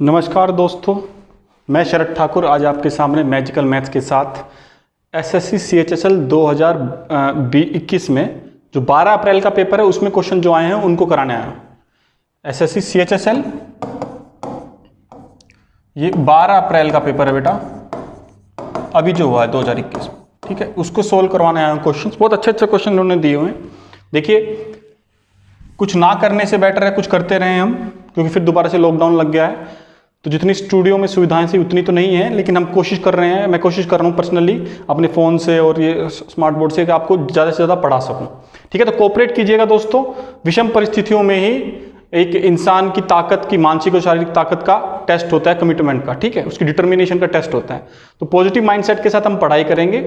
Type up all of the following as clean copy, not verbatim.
नमस्कार दोस्तों, मैं शरद ठाकुर आज आपके सामने मैजिकल मैथ्स के साथ एसएससी सीएचएसएल 2021 में जो 12 अप्रैल का पेपर है उसमें क्वेश्चन जो आए हैं उनको कराने आया हूँ। एसएससी सीएचएसएल ये 12 अप्रैल का पेपर है बेटा, अभी जो हुआ है 2021 में, ठीक है, उसको सोल्व करवाने आया हूँ। क्वेश्चन बहुत अच्छे अच्छे क्वेश्चन उन्होंने दिए हुए हैं। देखिए, कुछ ना करने से बेटर है कुछ करते रहे हम, क्योंकि फिर दोबारा से लॉकडाउन लग गया है तो जितनी स्टूडियो में सुविधाएं थी उतनी तो नहीं है, लेकिन हम कोशिश कर रहे हैं। मैं कोशिश कर रहा हूँ पर्सनली अपने फ़ोन से और ये स्मार्ट बोर्ड से कि आपको ज़्यादा से ज़्यादा पढ़ा सकूँ, ठीक है। तो कोऑपरेट कीजिएगा दोस्तों। विषम परिस्थितियों में ही एक इंसान की ताकत की, मानसिक और शारीरिक ताकत का टेस्ट होता है, कमिटमेंट का, ठीक है, उसकी डिटर्मिनेशन का टेस्ट होता है। तो पॉजिटिव माइंडसेट के साथ हम पढ़ाई करेंगे।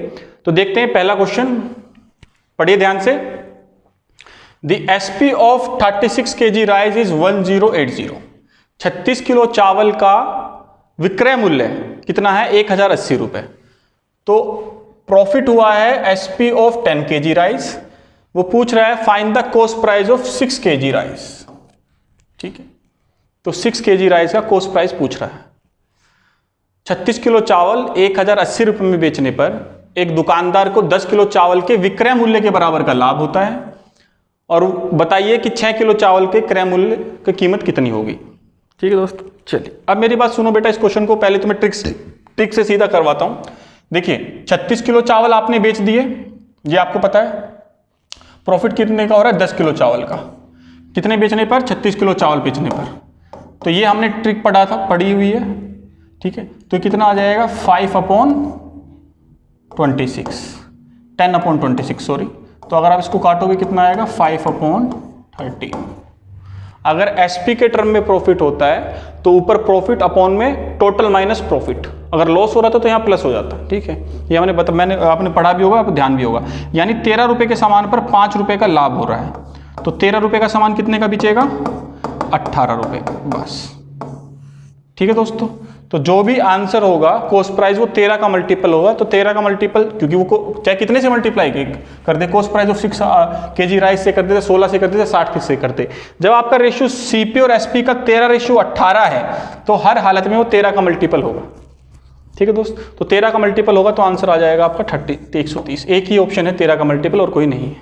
तो देखते हैं पहला क्वेश्चन, पढ़िए ध्यान से। The SP of 36 kg rice is 1080। 36 kilo चावल का विक्रय मूल्य कितना है? 1080 रुपए। तो प्रॉफिट हुआ है SP ऑफ 10 kg राइस। वो पूछ रहा है find the cost price of 6 kg rice, ठीक है। तो 6 kg राइस का कॉस्ट प्राइस पूछ रहा है। 36 किलो चावल 1080 रुपए में बेचने पर एक दुकानदार को 10 किलो चावल के विक्रय मूल्य के बराबर का लाभ होता है। और बताइए कि 6 किलो चावल के क्रय मूल्य की कीमत कितनी होगी, ठीक है दोस्तों। चलिए अब मेरी बात सुनो बेटा, इस क्वेश्चन को पहले तो मैं ट्रिक से सीधा करवाता हूं। देखिए, 36 किलो चावल आपने बेच दिए, ये आपको पता है। प्रॉफिट कितने का हो रहा है? 10 किलो चावल का। कितने बेचने पर? 36 किलो चावल बेचने पर। तो ये हमने ट्रिक पढ़ी हुई है, ठीक है। तो कितना आ जाएगा? 5/26, 10/26 सॉरी। तो अगर आप इसको काटोगे कितना आएगा? 5/30। अगर एसपी के टर्म में प्रॉफिट होता है तो ऊपर प्रॉफिट अपॉन में टोटल माइनस प्रॉफिट। अगर लॉस हो रहा था तो यहाँ प्लस हो जाता, ठीक है। ये मैंने आपने पढ़ा भी होगा, आप ध्यान भी होगा। यानी 13 रुपए के सामान पर 5 रुपए का लाभ हो रहा है। तो 13 रुपए का सामान कितने का बिचेगा? 18 रुपए, बस, ठीक है दोस्तों। तो जो भी आंसर होगा कॉस्ट प्राइस वो 13 का मल्टीपल होगा। तो 13 का मल्टीपल, क्योंकि वो चाहे कितने से मल्टीप्लाई कर दे, cost price of 6 kg rice से कर देते, 16 से कर देते, 60 से करते। जब आपका रेशियो सीपी और एसपी का 13/18 है तो हर हालत में वो 13 का मल्टीपल होगा, ठीक है दोस्त। तो 13 का मल्टीपल होगा तो आंसर आ जाएगा आपका 130। एक ही ऑप्शन है 13 का मल्टीपल और कोई नहीं है,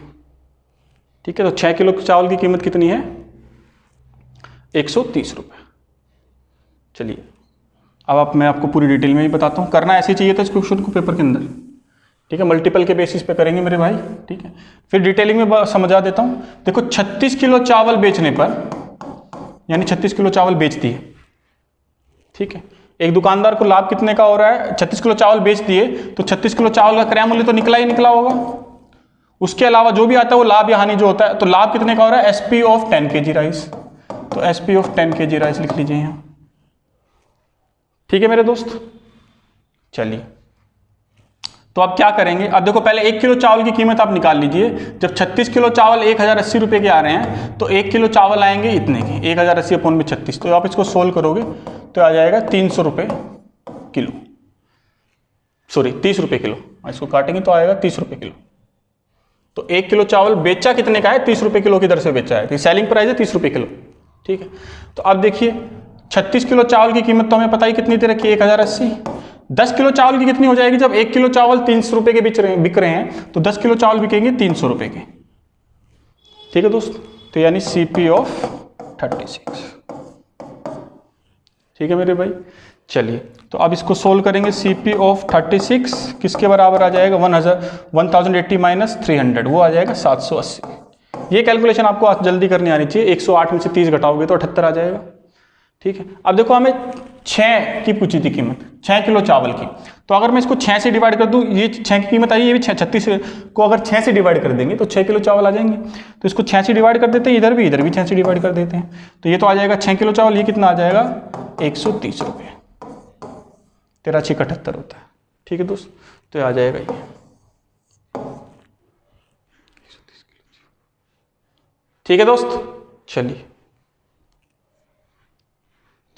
ठीक है। तो 6 किलो चावल की कीमत कितनी है? 130 रुपये। चलिए अब मैं आपको पूरी डिटेल में ही बताता हूँ। करना ऐसे चाहिए था इस क्वेश्चन को पेपर के अंदर, ठीक है। मल्टीपल के बेसिस पे करेंगे मेरे भाई, ठीक है। फिर डिटेलिंग में समझा देता हूँ। देखो, 36 किलो चावल बेचने पर, यानी 36 किलो चावल बेच दिए, ठीक है। एक दुकानदार को लाभ कितने का हो रहा है? 36 किलो चावल बेच दिए तो 36 किलो चावल का क्रय मूल्य तो निकला ही निकला होगा। उसके अलावा जो भी आता है वो लाभ या हानि जो होता है, तो लाभ कितने का हो रहा है? SP of 10 kg rice. तो SP ऑफ 10 kg राइस लिख लीजिए यहाँ, ठीक है मेरे दोस्त। चलिए तो आप क्या करेंगे? अब देखो, पहले 1 किलो चावल की कीमत आप निकाल लीजिए। जब 36 किलो चावल 1080 रुपए के आ रहे हैं तो 1 किलो चावल आएंगे इतने के, 1080 अपॉन में 36। तो आप इसको सोल्व करोगे तो आ जाएगा 300 रुपये किलो, सॉरी 30 रुपये किलो। इसको काटेंगे तो आएगा 30 रुपये किलो। तो 1 किलो चावल बेचा कितने का है? 30 रुपये किलो की दर से बेचा है। तो सेलिंग प्राइस है 30 रुपये किलो, ठीक है। तो अब देखिए, 36 किलो चावल की कीमत तो हमें पता ही कितनी दे रखी है? 1080। 10 किलो चावल की कितनी हो जाएगी? जब 1 किलो चावल 300 रुपए के बिक रहे हैं तो 10 किलो चावल बिकेंगे 300 रुपए के, ठीक है दोस्त। तो यानी CP ऑफ 36, ठीक है मेरे भाई। चलिए तो अब इसको सोल्व करेंगे। CP ऑफ 36 किसके बराबर आ जाएगा? 1080 माइनस 300, वो आ जाएगा 780। ये कैलकुलेशन आपको जल्दी करनी आनी चाहिए। 108 में से 30 घटाओगे तो 78 आ जाएगा, ठीक है। अब देखो, हमें 6 की पूछी थी कीमत, 6 किलो चावल की। तो अगर मैं इसको 6 से डिवाइड कर दूं, ये 6 की कीमत आई, ये भी 36 को अगर 6 से डिवाइड कर देंगे तो 6 किलो चावल आ जाएंगे। तो इसको 6 से डिवाइड कर देते हैं, इधर भी 6 से डिवाइड कर देते हैं। तो ये तो आ जाएगा 6 किलो चावल, ये कितना आ जाएगा? 130 रुपये। 13×6 78 होता है, ठीक है दोस्त। तो ये आ जाएगा ये, ठीक है दोस्त। चलिए,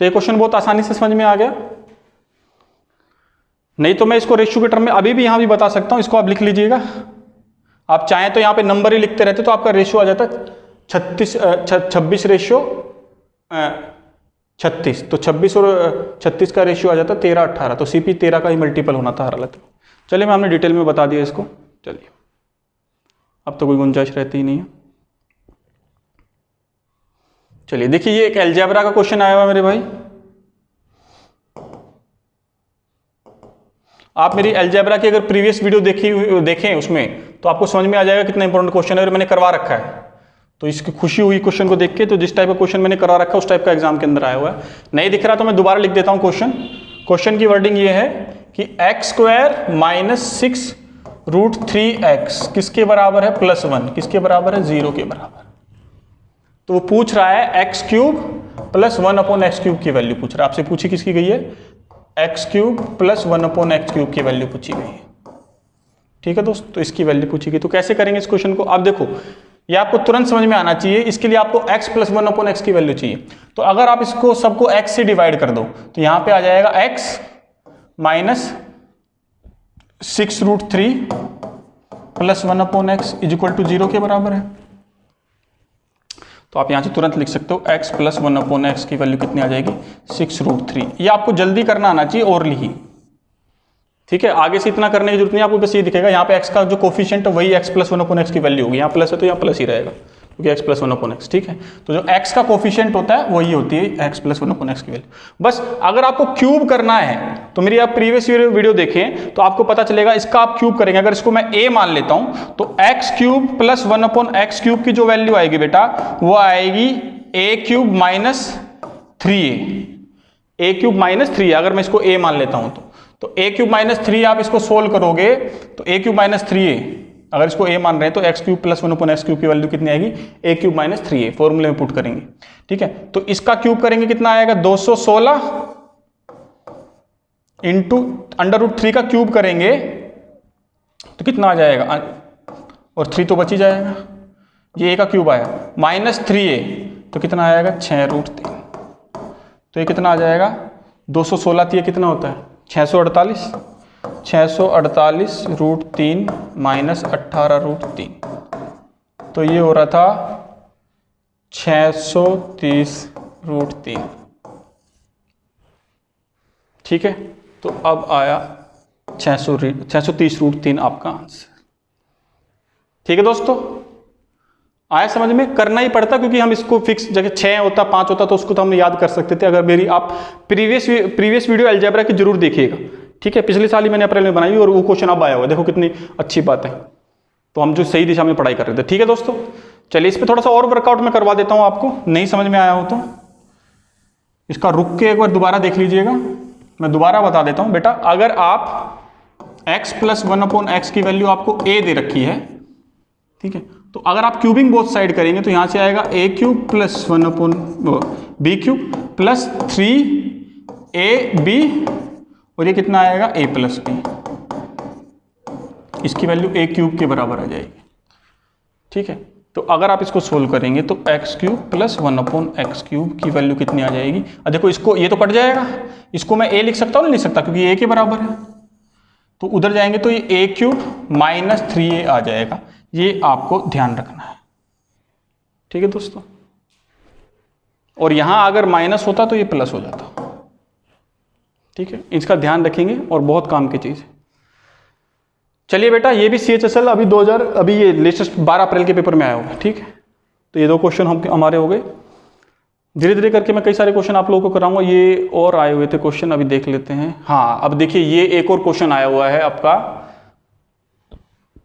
तो ये क्वेश्चन बहुत आसानी से समझ में आ गया। नहीं तो मैं इसको रेशियो के टर्म में अभी भी यहां भी बता सकता हूं, इसको आप लिख लीजिएगा। आप चाहें तो यहां पे नंबर ही लिखते रहते तो आपका रेशियो आ जाता 26/26 36, तो 26 और 36 का रेशियो आ जाता 13 18, तो CP 13 का ही मल्टीपल होना था हर हालत में। चलिए मैं हमने डिटेल में बता दिया इसको। चलिए अब तो कोई गुंजाइश रहती ही नहीं है। चलिए देखिए ये एक अलजेब्रा का क्वेश्चन आया हुआ मेरे भाई। आप मेरी अलजेब्रा की अगर प्रीवियस वीडियो देखें उसमें तो आपको समझ में आ जाएगा कितना इंपॉर्टेंट क्वेश्चन है और मैंने करवा रखा है। तो इसकी खुशी हुई क्वेश्चन को देख के, तो जिस टाइप का क्वेश्चन मैंने करा रखा है उस टाइप का एग्जाम के अंदर आया हुआ है। नहीं दिख रहा तो मैं दोबारा लिख देता हूं क्वेश्चन। क्वेश्चन की वर्डिंग ये है कि x² माइनस 6 रूट 3x किसके बराबर है +1, किसके बराबर है 0 के बराबर। तो वो पूछ रहा है x³ प्लस 1/x³ की वैल्यू पूछ रहा है। आपसे पूछी किसकी गई है, x³ प्लस 1/x³ की वैल्यू पूछी गई है। ठीक है दोस्त, तो इसकी वैल्यू पूछी गई। तो कैसे करेंगे इस क्वेश्चन को, आप देखो ये आपको तुरंत समझ में आना चाहिए। इसके लिए आपको x प्लस 1/x की वैल्यू चाहिए। तो अगर आप इसको सबको x से डिवाइड कर दो तो यहां पे आ जाएगा x minus 6 root 3 plus 1/x is equal to 0 के बराबर है। तो आप यहां से तुरंत लिख सकते हो x प्लस 1/x की वैल्यू कितनी आ जाएगी 6 रूट 3। ये आपको जल्दी करना आना चाहिए और ही। ठीक है, आगे से इतना करने की जरूरत नहीं, आपको बस ये दिखेगा यहाँ पे x का जो कोफिशिएंट है वही x प्लस 1/x की वैल्यू होगी। यहाँ प्लस है तो यहाँ प्लस ही रहेगा क्योंकि x प्लस 1/x। ठीक है, तो जो x का कोफिशिएंट होता है वही होती है x प्लस 1/x की वैल्यू। बस अगर आपको क्यूब करना है तो मेरी आप प्रीवियस वीडियो देखें तो आपको पता चलेगा इसका आप क्यूब करेंगे। अगर इसको मैं a मान लेता हूं तो x³ प्लस 1/x³ की जो वैल्यू आएगी बेटा वो आएगी a³ minus 3a। a³ minus 3 अगर मैं इसको a मान लेता हूं तो a³ माइनस 3 आप इसको सोल्व करोगे तो a³ माइनस 3a, अगर इसको a मान रहे हैं तो x³ प्लस 1/x³ की वैल्यू कितनी आएगी a³ माइनस 3a, फॉर्मूले में पुट करेंगे। ठीक है, तो इसका क्यूब करेंगे कितना आएगा 216 इंटू √3 का क्यूब करेंगे तो कितना आ जाएगा, और 3 तो बच ही जाएगा, ये a का क्यूब आया माइनस 3a तो कितना आएगा 6 रूट 3। तो ये कितना आ जाएगा 216 ये कितना होता है 648, 648 रूट 3 माइनस 18 रूट 3, तो ये हो रहा था 630 रूट 3। ठीक है, तो अब आया 630 रूट 3 आपका आंसर। ठीक है दोस्तों, आया समझ में, करना ही पड़ता क्योंकि हम इसको फिक्स जगह 6 होता 5 होता तो उसको तो हम याद कर सकते थे। अगर मेरी आप प्रीवियस वीडियो अलजेब्रा की जरूर देखिएगा। ठीक है, पिछले साल ही मैंने अप्रैल में बनाई हुई और वो क्वेश्चन अब आया हुआ है, देखो कितनी अच्छी बात है। तो हम जो सही दिशा में पढ़ाई कर रहे थे। ठीक है दोस्तों, चलिए इस पर थोड़ा सा और वर्कआउट में करवा देता हूँ, आपको नहीं समझ में आया हो तो इसका रुक के एक बार दोबारा देख लीजिएगा। मैं दोबारा बता देता हूँ बेटा, अगर आप x प्लस 1/x की वैल्यू आपको a दे रखी है, ठीक है, तो अगर आप क्यूबिंग बोथ साइड करेंगे तो यहां से आएगा a³ plus 1/b³ plus 3ab और ये कितना आएगा a प्लस b, इसकी वैल्यू a³ के बराबर आ जाएगी। ठीक है, तो अगर आप इसको सोल्व करेंगे तो x³ प्लस 1/x³ की वैल्यू कितनी आ जाएगी। अब देखो इसको, ये तो कट जाएगा, इसको मैं a लिख सकता हूँ, नहीं लिख सकता क्योंकि a के बराबर है। तो उधर जाएंगे तो ये a³ माइनस 3a आ जाएगा, ये आपको ध्यान रखना है। ठीक है दोस्तों, और यहां अगर माइनस होता तो ये प्लस हो जाता। ठीक है, इसका ध्यान रखेंगे और बहुत काम की चीज है। चलिए बेटा, ये भी CHSL अभी ये लेटेस्ट 12 अप्रैल के पेपर में आया होगा। ठीक है, तो ये 2 क्वेश्चन हमारे हो गए। धीरे धीरे करके मैं कई सारे क्वेश्चन आप लोगों को कराऊंगा। ये और आए हुए थे क्वेश्चन, अभी देख लेते हैं। हाँ, अब देखिए ये एक और क्वेश्चन आया हुआ है आपका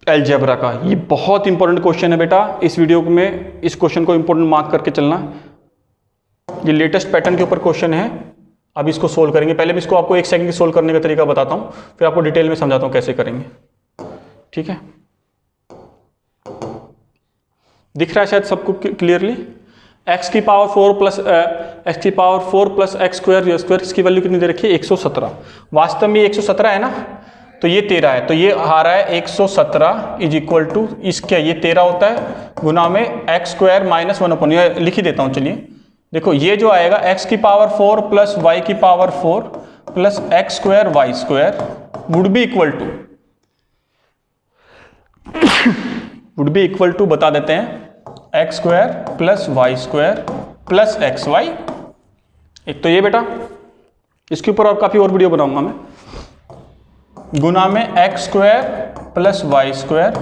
अलजेब्रा का। ये बहुत इंपॉर्टेंट क्वेश्चन है बेटा, इस वीडियो में इस क्वेश्चन को इंपॉर्टेंट मार्क करके चलना। ये लेटेस्ट पैटर्न के ऊपर क्वेश्चन है, अब इसको सोल्व करेंगे। पहले भी इसको आपको 1 सेकंड की सोल्व करने का तरीका बताता हूं, फिर आपको डिटेल में समझाता हूं कैसे करेंगे। ठीक है, दिख रहा है शायद सबको क्लियरली। x की पावर 4 प्लस x² इसकी वैल्यू कितनी दे रखी है 117। वास्तव में 117 है ना, तो ये 13 है, तो ये आ रहा है 117 इज इक्वल टू इसके, ये 13 होता है गुना में x² माइनस 1/, ये लिख ही देता हूं। चलिए देखो, ये जो आएगा x की पावर 4 प्लस y की power 4 plus x² y² would be equal to बता देते हैं x² plus y² plus xy एक तो ये बेटा, इसके ऊपर और काफ़ी और वीडियो बनाऊंगा मैं, गुना में x square plus y square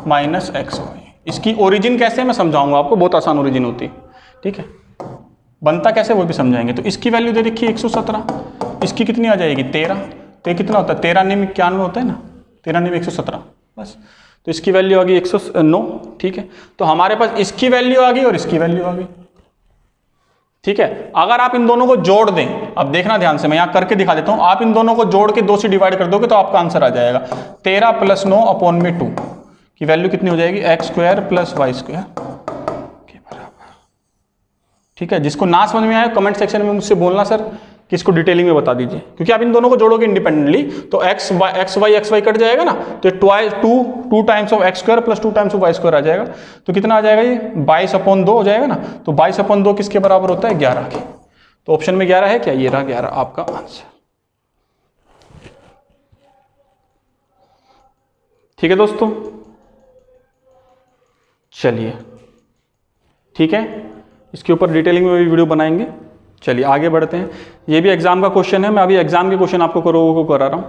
minus x y. इसकी ओरिजिन कैसे मैं समझाऊंगा आपको, बहुत आसान ओरिजिन होती है, ठीक है। बनता कैसे वो भी समझाएंगे। तो इसकी वैल्यू दे रखी है 117, इसकी कितनी आ जाएगी 13, तो ये कितना होता है 13 9 91 होता है ना, 13 9 117 बस। तो इसकी वैल्यू आ गई 109, ठीक है। तो हमारे पास इसकी वैल्यू आ गई और इसकी वैल्यू आ गई, ठीक है। अगर आप इन दोनों को जोड़ दें, अब देखना ध्यान से, मैं यहां करके दिखा देता हूं, आप इन दोनों को जोड़ के 2 से डिवाइड कर दोगे तो आपका आंसर आ जाएगा 13 + 9 अपॉन में 2 की वैल्यू कितनी हो जाएगी x square plus y square के बराबर, ठीक है। जिसको ना समझ में आए कमेंट सेक्शन में मुझसे बोलना सर कि इसको डिटेलिंग में बता दीजिए, क्योंकि आप इन दोनों को जोड़ोगे इंडिपेंडेंटली तो एक्स वाई कट जाएगा ना, तो 2 times of x square plus 2 times of y square आ जाएगा। तो कितना आ जाएगा ये 22/2 हो जाएगा ना। तो 22/2 किसके बराबर होता है 11 के। तो ऑप्शन में 11 है क्या, ये रहा 11 आपका आंसर, ठीक है दोस्तों। चलिए ठीक है, इसके ऊपर डिटेलिंग में भी वीडियो बनाएंगे। चलिए आगे बढ़ते हैं, ये भी एग्जाम का क्वेश्चन है, मैं अभी एग्जाम के क्वेश्चन आपको करा रहा हूं।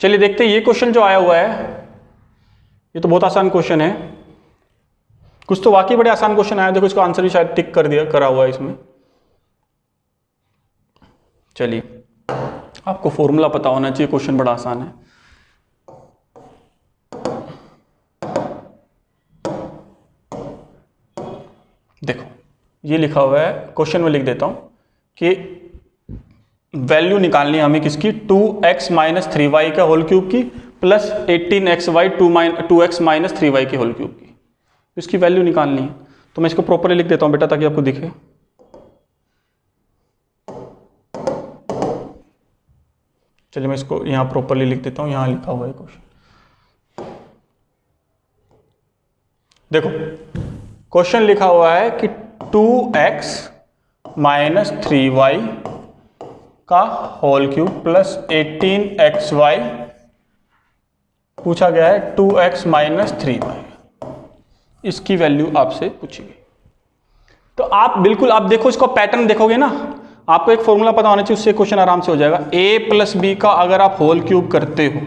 चलिए देखते हैं ये क्वेश्चन जो आया हुआ है, ये तो बहुत आसान क्वेश्चन है, कुछ तो वाकई बड़े आसान क्वेश्चन आया। देखो इसका आंसर भी शायद टिक करा हुआ है इसमें। चलिए आपको फॉर्मूला पता होना चाहिए, क्वेश्चन बड़ा आसान है। देखो ये लिखा हुआ है, क्वेश्चन में लिख देता हूं कि वैल्यू निकालनी है हमें किसकी 2x माइनस 3y का होल क्यूब की plus 18xy 2x minus 3y के होल क्यूब की, इसकी वैल्यू निकालनी है। तो मैं इसको प्रॉपरली लिख देता हूं बेटा ताकि आपको दिखे। चलिए मैं इसको यहां प्रॉपरली लिख देता हूं, यहां लिखा हुआ है क्वेश्चन। देखो क्वेश्चन लिखा हुआ है कि 2x माइनस 3y का होल क्यूब प्लस 18xy पूछा गया है 2x माइनस 3y, इसकी वैल्यू आपसे पूछी गई। तो आप बिल्कुल आप देखो इसको पैटर्न देखोगे ना, आपको एक फॉर्मूला पता होना चाहिए, उससे क्वेश्चन आराम से हो जाएगा। a प्लस बी का अगर आप होल क्यूब करते हो,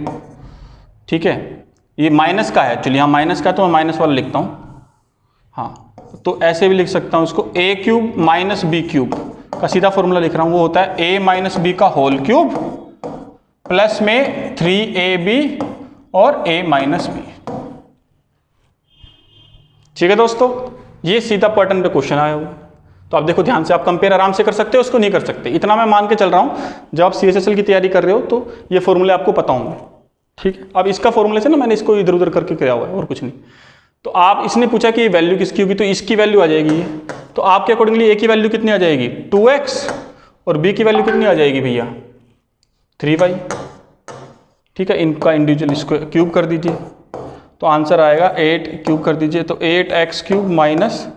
ठीक है, ये माइनस का है एक्चुअली, यहाँ माइनस का है तो मैं माइनस वाला लिखता हूँ, हाँ। तो ऐसे भी लिख सकता हूँ इसको, a cube minus b cube का सीधा फॉर्मूला लिख रहा हूँ, वो होता है a माइनस बी का होल क्यूब प्लस में 3ab और a माइनस बी, ठीक है दोस्तों। ये सीधा पैटर्न पे क्वेश्चन आया हुआ है। तो आप देखो ध्यान से, आप कंपेयर आराम से कर सकते हो, उसको नहीं कर सकते, इतना मैं मान के चल रहा हूँ। जब आप CHSL की तैयारी कर रहे हो तो ये फॉर्मूले आपको पता होंगे, ठीक है। अब इसका फॉर्मूले से ना मैंने इसको इधर उधर करके किया हुआ है और कुछ नहीं। तो आप इसने पूछा कि वैल्यू किसकी होगी, तो इसकी वैल्यू आ जाएगी ये। तो आपके अकॉर्डिंगली ए की वैल्यू कितनी आ जाएगी 2x और बी की वैल्यू कितनी आ जाएगी भैया 3y, ठीक है। इनका इंडिविजुअल इसको क्यूब कर दीजिए तो आंसर आएगा 8 क्यूब कर दीजिए तो 8x cube minus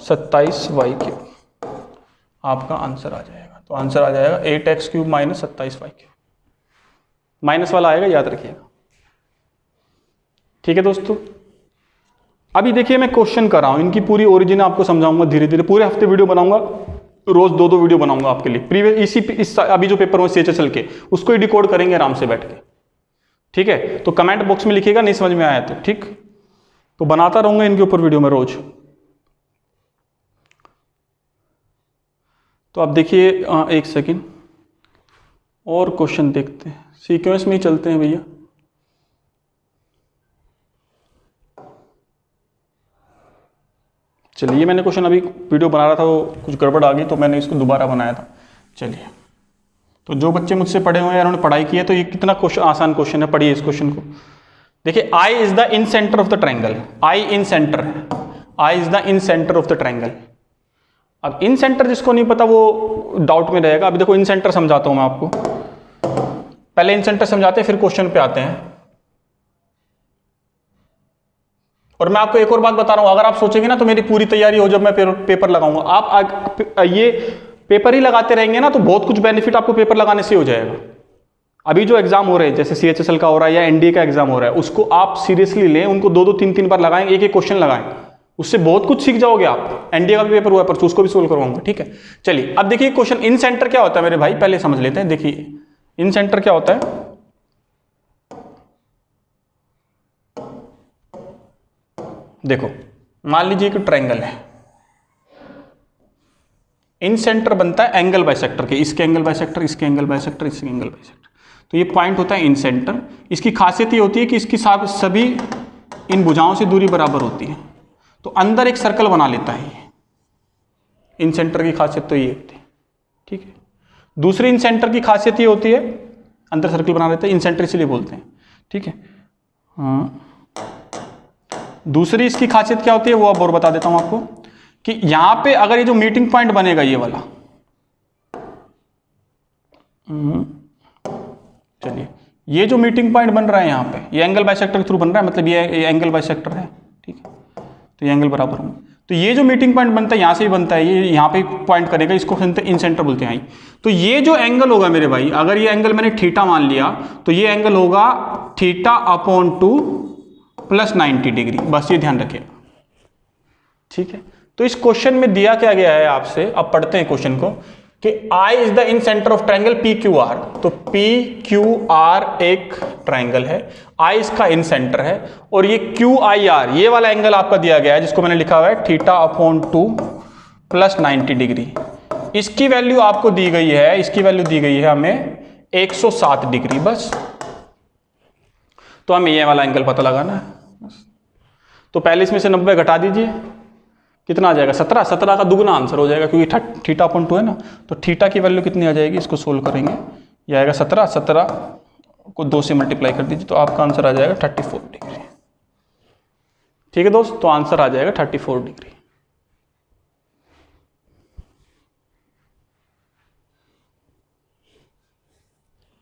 27y cube, आपका आंसर आ जाएगा। तो आंसर आ जाएगा 8x cube minus 27y cube, minus वाला आएगा, याद रखिएगा, ठीक है दोस्तों। अभी देखिए मैं क्वेश्चन कर रहा हूं, इनकी पूरी ओरिजिन आपको समझाऊंगा धीरे धीरे, पूरे हफ्ते वीडियो बनाऊंगा, रोज 2-2 वीडियो बनाऊंगा आपके लिए। प्रीवियस इस अभी जो पेपर हुए CHSL के, उसको ही डिकोड करेंगे आराम से बैठ के, ठीक है। तो कमेंट बॉक्स में लिखिएगा नहीं समझ में आया तो, ठीक। तो बनाता रहूंगा इनके ऊपर वीडियो में रोज। तो आप देखिए, एक सेकेंड और क्वेश्चन देखते हैं, सीक्वेंस में ही चलते हैं भैया। चलिए ये मैंने क्वेश्चन अभी वीडियो बना रहा था, वो कुछ गड़बड़ आ गई तो मैंने इसको दोबारा बनाया था। चलिए, तो जो बच्चे मुझसे पढ़े हुए हैं, उन्होंने पढ़ाई की है, तो ये कितना क्वेश्चन आसान क्वेश्चन है, पढ़िए इस क्वेश्चन को। देखिए I is the in centre of the triangle, I in centre है, I is the in centre of the triangle. अब इन सेंटर जिसको नहीं पता वो डाउट में रहेगा। अभी देखो इन सेंटर समझाता हूं मैं आपको, पहले इन सेंटर समझाते हैं फिर क्वेश्चन पे आते हैं। और मैं आपको एक और बात बता रहा हूं, अगर आप सोचेंगे ना तो मेरी पूरी तैयारी हो जब मैं पेपर लगाऊंगा, आप ये पेपर ही लगाते रहेंगे ना तो बहुत कुछ बेनिफिट आपको पेपर लगाने से हो जाएगा। अभी जो एग्जाम हो रहे हैं जैसे CHSL का हो रहा है या NDA का एग्जाम हो रहा है, उसको आप सीरियसली लें, उनको 2-2 3-3 बार लगाएं, एक एक क्वेश्चन लगाएं, उससे बहुत कुछ सीख जाओगे आप। एनडीए का भी पेपर हुआ है परसों, उसको भी सोल्व करवाऊंगा, ठीक है। चलिए अब देखिए क्वेश्चन इन सेंटर क्या होता है मेरे भाई, पहले समझ लेते हैं। देखिए इन सेंटर क्या होता है, देखो मान लीजिए कि ट्रायंगल है, इन सेंटर बनता है एंगल बाइसेक्टर के, इसके एंगल बाइसेक्टर, इसके एंगल बाइसेक्टर, इसके एंगल बाइसेक्टर, तो ये पॉइंट होता है इन सेंटर। इसकी खासियत ये होती है कि इसकी सभी इन भुजाओं से दूरी बराबर होती है, तो अंदर एक सर्कल बना लेता है ये। इन सेंटर की खासियत तो ये होती है, ठीक है। दूसरी इन सेंटर की खासियत ये होती है, अंदर सर्कल बना लेता है, इन सेंटर इसलिए बोलते हैं, ठीक है। हाँ, दूसरी इसकी खासियत क्या होती है वो अब और बता देता हूं आपको, कि यहां पे अगर ये जो मीटिंग पॉइंट बनेगा ये वाला, चलिए ये जो मीटिंग पॉइंट बन रहा है यहाँ पे, ये एंगल बाइसेक्टर के थ्रू बन रहा है, मतलब ये एंगल बाइसेक्टर है, ठीक है, तो ये एंगल बराबर होंगे। तो ये जो मीटिंग पॉइंट बनता है यहाँ से ही बनता है, ये यहाँ पे पॉइंट करेगा, इसको इन सेंटर बोलते हैं। तो ये जो एंगल होगा मेरे भाई, अगर ये एंगल मैंने थीटा मान लिया, तो ये एंगल होगा थीटा अपॉन 2 प्लस 90 डिग्री, बस ये ध्यान रखिएगा, ठीक है। तो इस क्वेश्चन में दिया क्या गया है आपसे, अब पढ़ते हैं क्वेश्चन को, कि I is the in centre of triangle PQR। तो PQR एक ट्रायंगल है, I इसका इन सेंटर है, और ये QIR ये वाला एंगल आपका दिया गया है, जिसको मैंने लिखा हुआ है थीटा अपॉन 2 प्लस 90 डिग्री। इसकी वैल्यू आपको दी गई है, इसकी वैल्यू दी गई है हमें 107 डिग्री, बस। तो हमें ये वाला एंगल पता लगाना है। तो पहले इसमें से 90 घटा दीजिए, कितना आ जाएगा 17, 17 का दुगना आंसर हो जाएगा, क्योंकि थीटा अपॉन 2 है ना, तो थीटा की वैल्यू कितनी आ जाएगी, इसको सोल्व करेंगे, ये आएगा 17, 17 को 2 से मल्टीप्लाई कर दीजिए, तो आपका आंसर आ जाएगा 34 डिग्री, ठीक है दोस्त। तो आंसर आ जाएगा 34 डिग्री।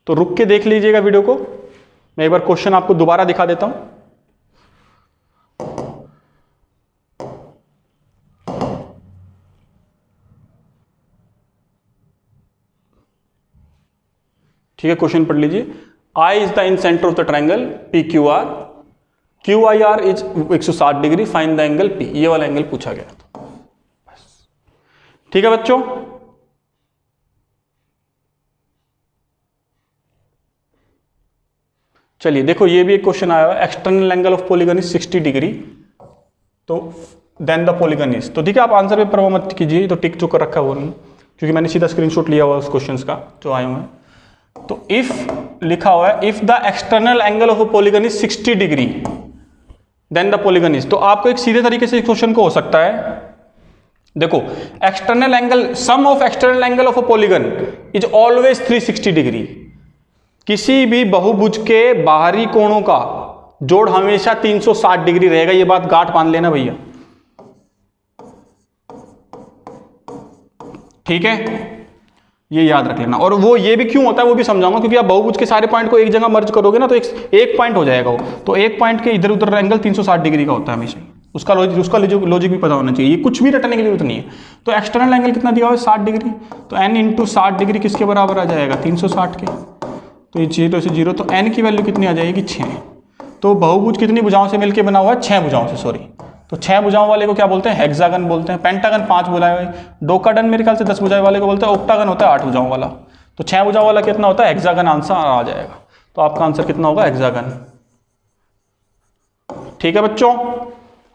तो रुक के देख लीजिएगा वीडियो को, मैं एक बार क्वेश्चन आपको दोबारा दिखा देता हूं। ठीक है, क्वेश्चन पढ़ लीजिए। I is the in centre of the triangle PQR, QIR is 160 degree, find the angle P, ये वाला एंगल पूछा गया था, बस। ठीक है बच्चों, चलिए देखो ये भी एक क्वेश्चन आया हुआ है, external angle of polygon is 60 degree, तो देन द पॉलीगन इज, तो ठीक है आप आंसर पेपर मत कीजिए, तो टिक जो कर रखा है वो नहीं, क्योंकि मैंने सीधा स्क्रीनशॉट लिया हुआ उस क्वेश्चन का जो आए हुए हैं। तो इफ लिखा हुआ है, if the external angle of a polygon is 60 degree then the polygon is, तो आपको एक सीधे तरीके से क्वेश्चन को हो सकता है, देखो external angle, sum of external angle of a polygon is always 360 degree, किसी भी बहुभुज के बाहरी कोणों का जोड़ हमेशा 360 डिग्री रहेगा, ये बात गांठ बांध लेना भैया, ठीक है, ये याद रख लेना। और वो ये भी क्यों होता है वो भी समझाऊंगा, क्योंकि आप बहुभुज के सारे पॉइंट को एक जगह मर्ज करोगे ना, तो एक पॉइंट हो जाएगा वो, तो एक पॉइंट के इधर उधर एंगल 360 डिग्री का होता है हमेशा, उसका लॉजिक भी पता होना चाहिए, ये कुछ भी रटने की जरूरत नहीं है। तो एक्सटर्नल एंगल कितना दिया हुआ है 60 डिग्री, तो n इंटू 60 डिग्री किसके बराबर आ जाएगा 360 के, तो ये 0 से 0, तो n की वैल्यू कितनी आ जाएगी 6। तो बहुभुज कितनी भुजाओं से मिलकर बना हुआ है 6 भुजाओं से, सॉरी, तो 6 भुजाओं वाले को क्या बोलते हैं हेक्सागन बोलते हैं, पेंटागन 5 भुजाएं, डोकाडन मेरे ख्याल से 10 भुजाएं वाले को बोलते हैं, ऑक्टागन होता है 8 भुजाओं वाला, तो 6 भुजाओं वाला कितना होता है हेक्सागन, आंसर आ जाएगा, तो आपका आंसर कितना होगा हेक्सागन। ठीक है बच्चों,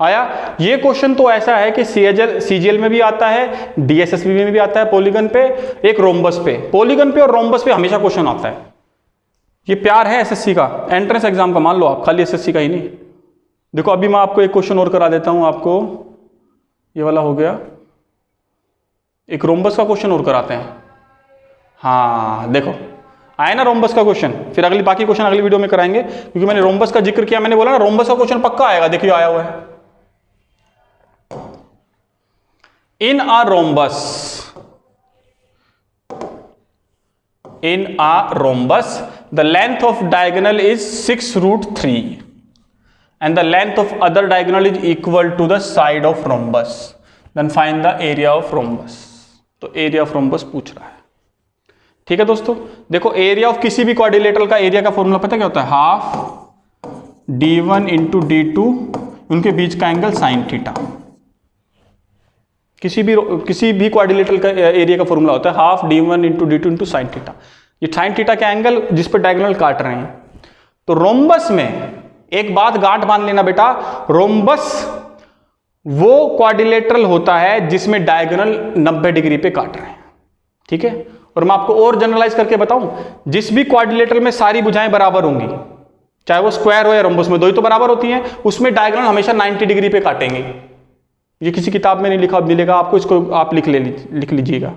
आया। ये क्वेश्चन तो ऐसा है कि सीजीएल में भी आता है, डीएसएसबी में भी आता है, पॉलीगन पे, एक रोम्बस पे, पॉलीगन पे और रोम्बस पे हमेशा क्वेश्चन आता है। ये प्यार है एसएससी का, एंट्रेंस एग्जाम का, मान लो आप, खाली एसएससी का ही नहीं। देखो अभी मैं आपको एक क्वेश्चन और करा देता हूं, आपको ये वाला हो गया, एक रोम्बस का क्वेश्चन और कराते हैं। हाँ देखो आए ना रोम्बस का क्वेश्चन, फिर अगली बाकी क्वेश्चन अगली वीडियो में कराएंगे, क्योंकि मैंने रोम्बस का जिक्र किया, मैंने बोला ना रोम्बस का क्वेश्चन पक्का आएगा, देखिए आया हुआ है। In a rhombus the length of diagonal is 6√3 and the length of other diagonal is equal to the side of rhombus, then find the area of rhombus। तो एरिया ऑफ रोम्बस पूछ रहा है, ठीक है दोस्तों। देखो एरिया ऑफ किसी भी क्वाड्रिलेटरल का एरिया का फॉर्मूला पता क्या होता है, हाफ d1 इंटू d2, उनके बीच का एंगल साइन थीटा, किसी भी क्वाड्रिलेटरल का एरिया का फॉर्मूला होता है half d1 into d2 into sine theta. ये साइन थीटा का एंगल जिस पर डायगोनल काट रहे हैं। तो रोम्बस में एक बात गांठ बांध लेना बेटा, रोम्बस वो क्वाड्रिलेटरल होता है जिसमें डायगोनल 90 डिग्री पे काट रहे हैं, ठीक है। और मैं आपको और जनरलाइज करके बताऊं, जिस भी क्वाड्रिलेटरल में सारी भुजाएं बराबर होंगी, चाहे वो स्क्वायर हो या रोम्बस में, दो ही तो बराबर होती हैं, उसमें डायगोनल हमेशा 90 डिग्री पे काटेंगे। ये किसी किताब में नहीं लिखा, मिलेगा आपको, इसको आप लिख लीजिएगा।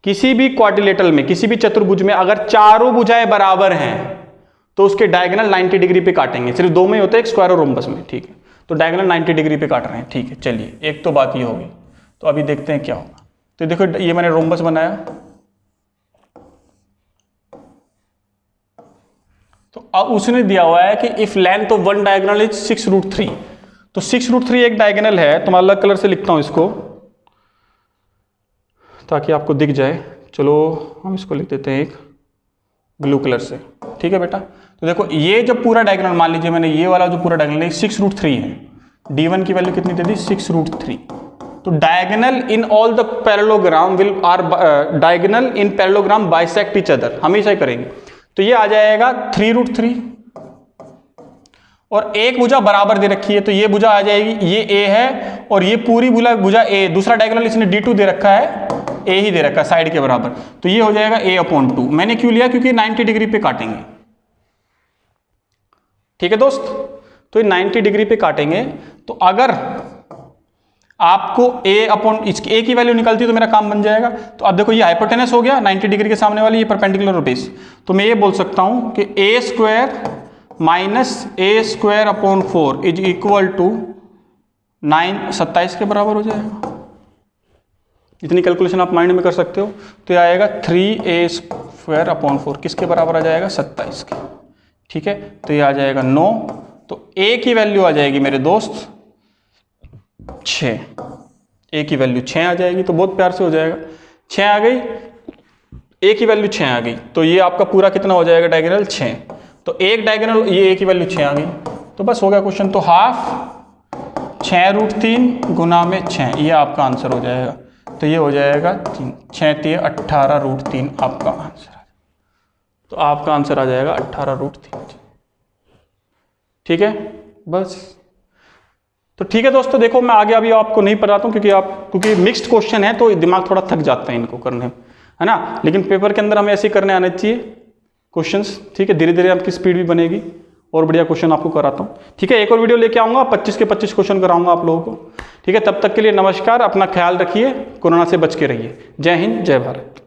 किसी भी क्वाड्रिलेटरल में, किसी भी चतुर्भुज में अगर चारों भुजाएं बराबर हैं तो उसके डायगोनल 90 डिग्री पे काटेंगे। सिर्फ दो में होते हैं, एक स्क्वायर और रोम्बस में, ठीक है। तो डायगोनल 90 डिग्री पे काट रहे हैं, ठीक है। चलिए, एक तो बात ये होगी। तो अभी देखते हैं क्या होगा। तो देखो, ये मैंने रोम्बस बनाया, तो अब उसने दिया हुआ है कि if length of one diagonal is 6√3, तो 6√3 एक डायगोनल है। तो मैं अलग कलर से लिखता हूं इसको ताकि आपको दिख जाए। चलो हम इसको लिख देते हैं एक ब्लू कलर से, ठीक है बेटा। तो देखो, ये जो पूरा डायगोनल, मान लीजिए मैंने ये वाला जो पूरा डायगोनल है 6√3 है, d1 की वैल्यू कितनी दे दी, 6√3। तो diagonal in all the parallelogram will are diagonal in parallelogram bisect each other, हमेशा ही करेंगे। तो ये आ जाएगा 3√3 और एक भुजा बराबर दे रखी है, तो ये भुजा आ जाएगी, ये a है और ये पूरी भुजा a, दूसरा डायगोनल इसने d2 दे रखा है, a ही दे रखा है साइड के बराबर, तो ये हो जाएगा a/2। मैंने क्यों लिया, क्योंकि 90 डिग्री पे काटेंगे, ठीक है दोस्त। तो ये 90 डिग्री पे काटेंगे। तो अगर आपको a की वैल्यू निकलती है तो मेरा काम बन जाएगा। तो अब देखो, ये हाइपोटेनस हो गया 90 डिग्री के सामने वाली, ये परपेंडिकुलर बेस। तो मैं ये बोल सकता हूं कि a² minus a²/4 is equal to 27 के बराबर हो जाएगा। इतनी कैलकुलेशन आप माइंड में कर सकते हो। तो ये आएगा 3a²/4, किसके बराबर आ जाएगा, 27 के, ठीक है। तो ये आ जाएगा 9। तो a की वैल्यू आ जाएगी मेरे दोस्त 6, a की वैल्यू 6 आ जाएगी। तो बहुत प्यार से हो जाएगा, 6 आ गई, a की वैल्यू 6 आ गई। तो ये आपका पूरा कितना हो जाएगा डायगोनल, 6। तो एक डायगोनल, ये a की वैल्यू 6 आ गई, तो बस हो गया क्वेश्चन। तो हाफ 6√3 गुना में 6, ये आपका आंसर हो जाएगा। तो ये हो जाएगा 3, 6×3 18√3 आपका आंसर। तो आपका आंसर आ जाएगा 18√3, ठीक है। बस, तो ठीक है दोस्तों। देखो, मैं आगे अभी आपको नहीं पढ़ाता हूँ क्योंकि मिक्स्ड क्वेश्चन है तो दिमाग थोड़ा थक जाता है इनको करने में, है ना। लेकिन पेपर के अंदर हमें ऐसे करने आने चाहिए क्वेश्चंस, ठीक है। धीरे धीरे आपकी स्पीड भी बनेगी और बढ़िया क्वेश्चन आपको कराता हूँ, ठीक है। एक और वीडियो लेके आऊँगा, 25 के 25 क्वेश्चन कराऊंगा आप लोगों को, ठीक है। तब तक के लिए नमस्कार, अपना ख्याल रखिए, कोरोना से बच के रहिए। जय हिंद, जय भारत।